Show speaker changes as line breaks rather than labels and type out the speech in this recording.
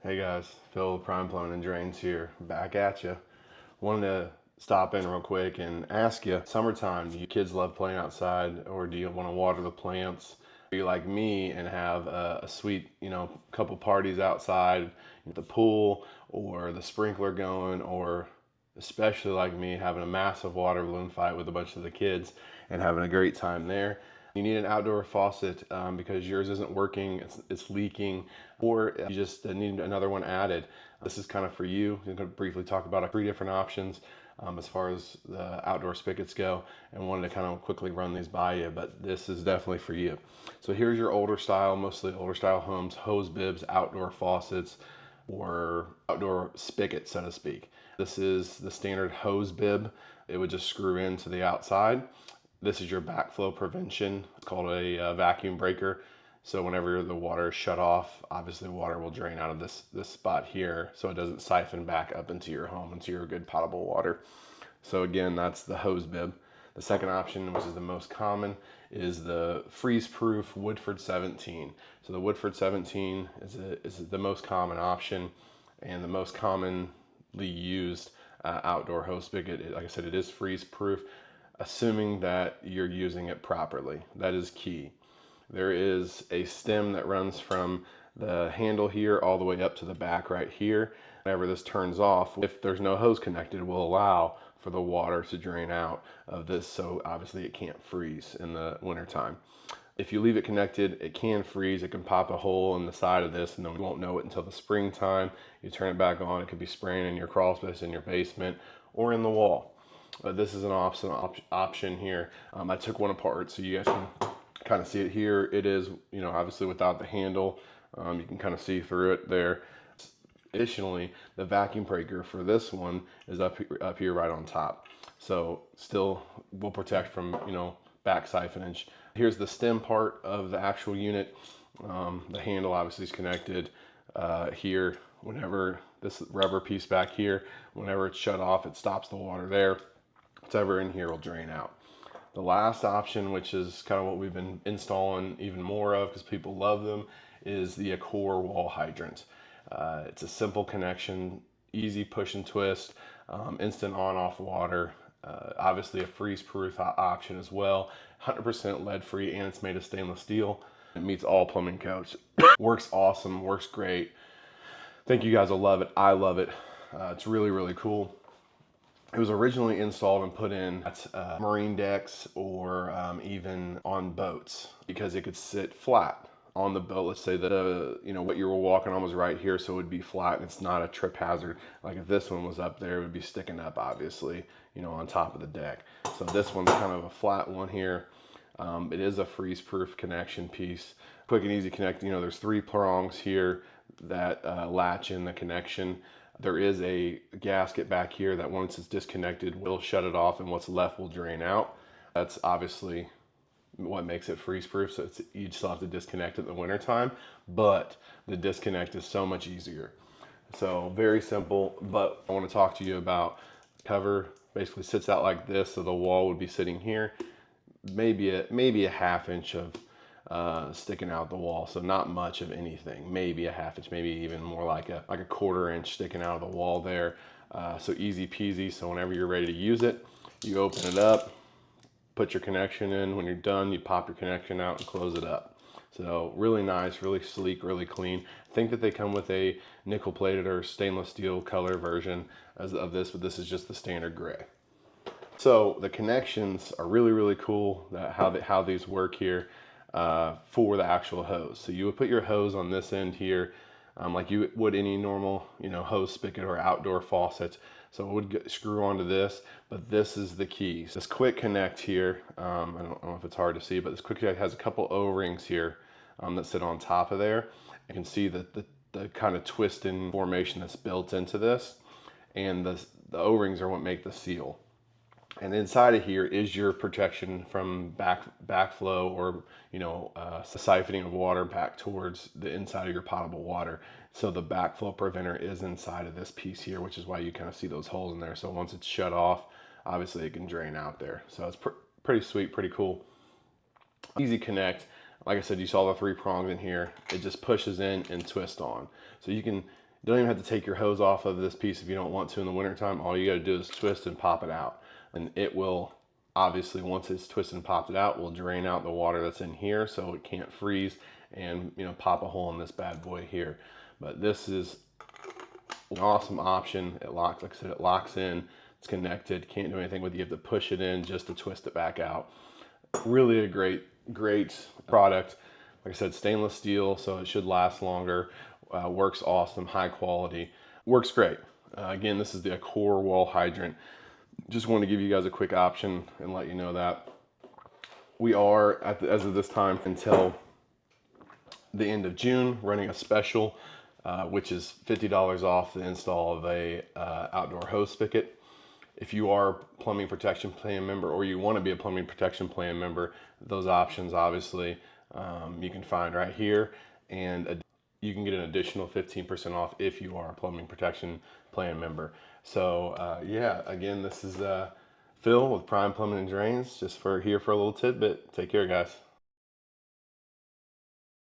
Hey guys, Phil, Prime Plumbing and Drains here, back at you. Wanted to stop in real quick and ask you, summertime, do you kids love playing outside, or do you want to water the plants? Are you like me and have a sweet, couple parties outside at the pool or the sprinkler going, or especially like me, having a massive water balloon fight with a bunch of the kids and having a great time there? You need an outdoor faucet because yours isn't working, it's leaking, or you just need another one added. This is kind of for you. I'm going to briefly talk about 3 different options as far as the outdoor spigots go, and wanted to kind of quickly run these by you, but this is definitely for you. So here's your older style, mostly older style homes, hose bibs, outdoor faucets, or outdoor spigot, so to speak. This is the standard hose bib. It would just screw into the outside. This is your backflow prevention. It's called a vacuum breaker. So whenever the water is shut off, obviously water will drain out of this spot here, so it doesn't siphon back up into your home, into your good potable water. So again, that's the hose bib. The second option, which is the most common, is the freeze-proof Woodford 17. So the Woodford 17 is the most common option and the most commonly used outdoor hose spigot. Like I said, it is freeze-proof, assuming that you're using it properly. That is key. There is a stem that runs from the handle here all the way up to the back right here. Whenever this turns off, if there's no hose connected, it will allow for the water to drain out of this, so obviously it can't freeze in the wintertime. If you leave it connected, it can freeze. It can pop a hole in the side of this, and then we won't know it until the springtime. You turn it back on, it could be spraying in your crawl space, in your basement, or in the wall. This is an option here. I took one apart so you guys can kind of see it here. It is, obviously without the handle. You can kind of see through it there. Additionally, the vacuum breaker for this one is up here right on top. So still will protect from, back siphonage. Here's the stem part of the actual unit. The handle obviously is connected here. Whenever this rubber piece back here, whenever it's shut off, it stops the water there. Whatever in here will drain out. The last option, which is kind of what we've been installing even more of because people love them, is the Accor wall hydrant. It's a simple connection, easy push and twist, instant on-off water. Obviously a freeze-proof option as well, 100% lead-free, and it's made of stainless steel. It meets all plumbing codes. Works awesome, works great. I think you guys will love it. I love it. It's really, really cool. It was originally installed and put in at marine decks or even on boats because it could sit flat on the boat. Let's say that what you were walking on was right here, so it would be flat and it's not a trip hazard. Like if this one was up there, it would be sticking up, obviously, on top of the deck. So this one's kind of a flat one here. It is a freeze-proof connection piece. Quick and easy connect. There's 3 prongs here that latch in the connection. There is a gasket back here that once it's disconnected will shut it off and what's left will drain out. That's obviously what makes it freeze proof, so you still have to disconnect it in the wintertime, but the disconnect is so much easier. So very simple, but I want to talk to you about cover. Basically sits out like this, so the wall would be sitting here, maybe a half inch of sticking out the wall, so not much of anything, maybe a half inch, maybe even more like a quarter inch sticking out of the wall there. So easy peasy. So whenever you're ready to use it, you open it up, put your connection in. When you're done, you pop your connection out and close it up. So really nice, really sleek, really clean. I think that they come with a nickel plated or stainless steel color version of this, but this is just the standard gray. So the connections are really, really cool, how these work here. For the actual hose. So you would put your hose on this end here, like you would any normal, hose spigot or outdoor faucet. So it would screw onto this, but this is the key. So this quick connect here, I don't know if it's hard to see, but this quick connect has a couple O-rings here that sit on top of there. You can see that the kind of twisting formation that's built into this, and the O-rings are what make the seal. And inside of here is your protection from backflow or siphoning of water back towards the inside of your potable water. So the backflow preventer is inside of this piece here, which is why you kind of see those holes in there. So once it's shut off, obviously it can drain out there. So it's pretty sweet, pretty cool. Easy connect. Like I said, you saw the 3 prongs in here. It just pushes in and twists on. So you can You don't even have to take your hose off of this piece if you don't want to in the wintertime. All you got to do is twist and pop it out. And it will, obviously, once it's twisted and popped it out, will drain out the water that's in here so it can't freeze and, you know, pop a hole in this bad boy here. But this is an awesome option. It locks, like I said, it locks in. It's connected. Can't do anything with it. You have to push it in just to twist it back out. Really a great product. Like I said, stainless steel, so it should last longer. Works awesome, high quality. Works great. Again, this is the core wall hydrant. Just wanted to give you guys a quick option and let you know that we are, as of this time, until the end of June, running a special, which is $50 off the install of a outdoor hose spigot. If you are a plumbing protection plan member, or you want to be a plumbing protection plan member, those options obviously you can find right here, and you can get an additional 15% off if you are a plumbing protection plan member. So yeah, again, this is Phil with Prime Plumbing and Drains, just here for a little tidbit. Take care, guys.